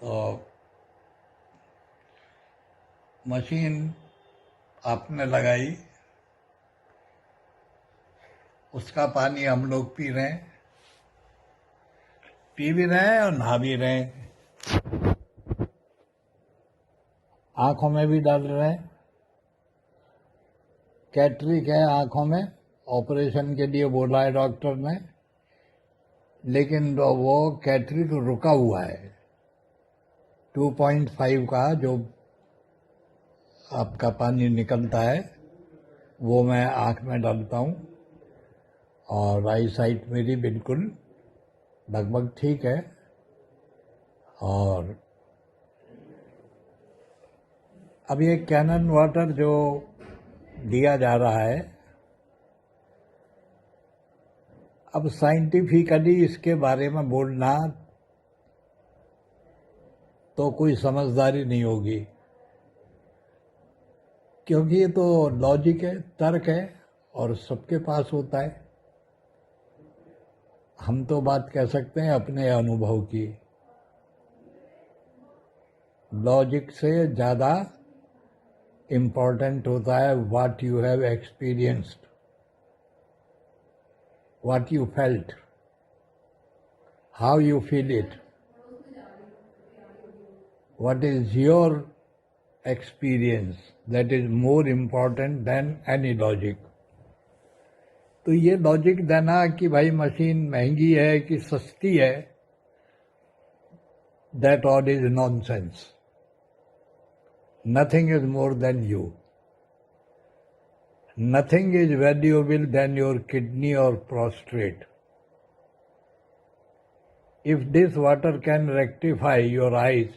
तो मशीन आपने लगाई, उसका पानी हम लोग पी रहे हैं, पी भी रहे हैं और नहा भी रहे हैं, आंखों में भी डाल रहे हैं। कैटरिक है आंखों में, ऑपरेशन के लिए बोला है डॉक्टर ने, लेकिन वो कैटरिक रुका हुआ है। 2.5 का जो आपका पानी निकलता है वो मैं आँख में डालता हूँ और आई साइट मेरी बिल्कुल लगभग ठीक है। और अब ये कैनन वाटर जो दिया जा रहा है, अब साइंटिफिकली इसके बारे में बोलना तो कोई समझदारी नहीं होगी, क्योंकि ये तो लॉजिक है, तर्क है और सबके पास होता है। हम तो बात कह सकते हैं अपने अनुभव की। लॉजिक से ज़्यादा इम्पोर्टेंट होता है what you have experienced, what you felt, how you feel it, what is your experience, that is more important than any logic. तो ये लॉजिक देना कि भाई मशीन महंगी है कि सस्ती है, that all is nonsense. Nothing is more than you. Nothing is valuable than your kidney or prostate. If this water can rectify your eyes,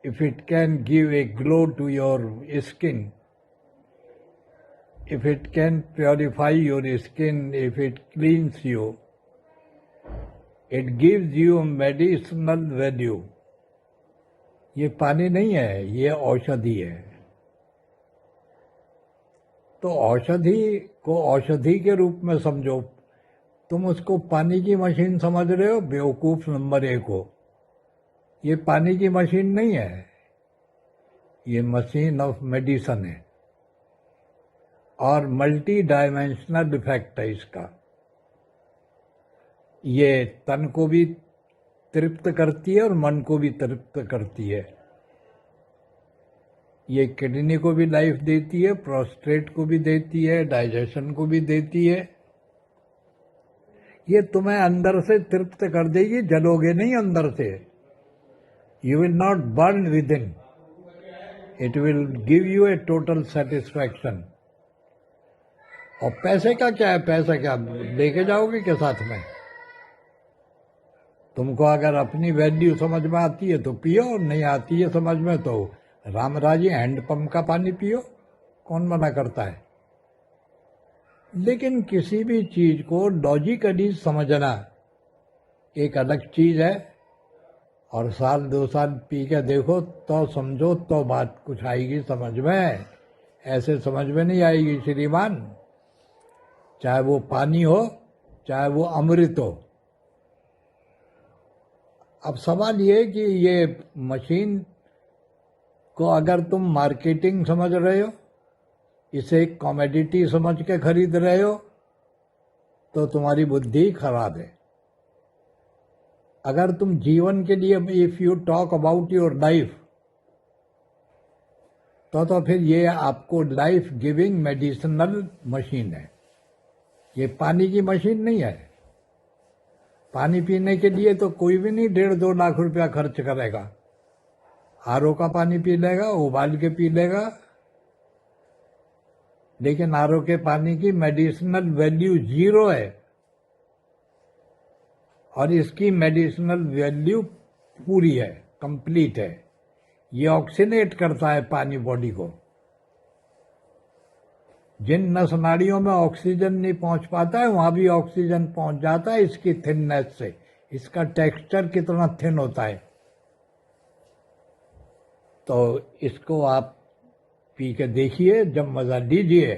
if it can give a glow to your skin, if it can purify your skin, if it cleans you, it gives you medicinal value. ये पानी नहीं है, ये औषधि है। तो औषधि को औषधि के रूप में समझो। तुम उसको पानी की मशीन समझ रहे हो, बेवकूफ नंबर 1 हो। ये पानी की मशीन नहीं है, ये मशीन ऑफ मेडिसिन है और मल्टी डायमेंशनल इफेक्ट है इसका। ये तन को भी तृप्त करती है और मन को भी तृप्त करती है। ये किडनी को भी लाइफ देती है, प्रोस्टेट को भी देती है, डाइजेशन को भी देती है। ये तुम्हें अंदर से तृप्त कर देगी, जलोगे नहीं अंदर से। You will not burn with in, it will give U A total satisfaction. और पैसे का क्या है, पैसा क्या लेके जाओगे के साथ में? तुमको अगर अपनी वैल्यू समझ में आती है तो पियो, नहीं आती है समझ में तो रामराजी हैंडपंप का पानी पियो, कौन मना करता है। लेकिन किसी भी चीज को लॉजिकली समझना एक अलग चीज है, और 1-2 साल पी के देखो तो समझो तो बात कुछ आएगी समझ में। ऐसे समझ में नहीं आएगी श्रीमान, चाहे वो पानी हो चाहे वो अमृत हो। अब सवाल ये कि ये मशीन को अगर तुम मार्केटिंग समझ रहे हो, इसे कॉमोडिटी समझ के खरीद रहे हो, तो तुम्हारी बुद्धि खराब है। अगर तुम जीवन के लिए, if you talk about your life, तो फिर ये आपको लाइफ गिविंग मेडिसिनल मशीन है, ये पानी की मशीन नहीं है। पानी पीने के लिए तो कोई भी नहीं 1.5-2 लाख रुपया खर्च करेगा। आरओ का पानी पी लेगा, उबाल के पी लेगा, लेकिन आरओ के पानी की मेडिसिनल वैल्यू 0 है और इसकी मेडिसिनल वैल्यू पूरी है, कंप्लीट है। ये ऑक्सीनेट करता है पानी बॉडी को। जिन नस नाड़ियों में ऑक्सीजन नहीं पहुंच पाता है वहां भी ऑक्सीजन पहुंच जाता है इसकी थिननेस से। इसका टेक्सचर कितना थिन होता है। तो इसको आप पी के देखिए, जब मजा लीजिए,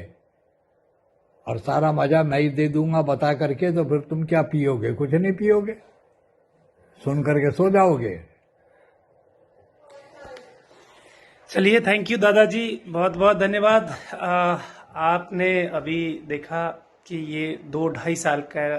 और सारा मजा मैं ही दे दूंगा बता करके, तो फिर तुम क्या पियोगे? कुछ नहीं पियोगे, सुन करके सो जाओगे। चलिए, थैंक यू दादाजी, बहुत बहुत धन्यवाद। आपने अभी देखा कि ये 2 ढाई साल का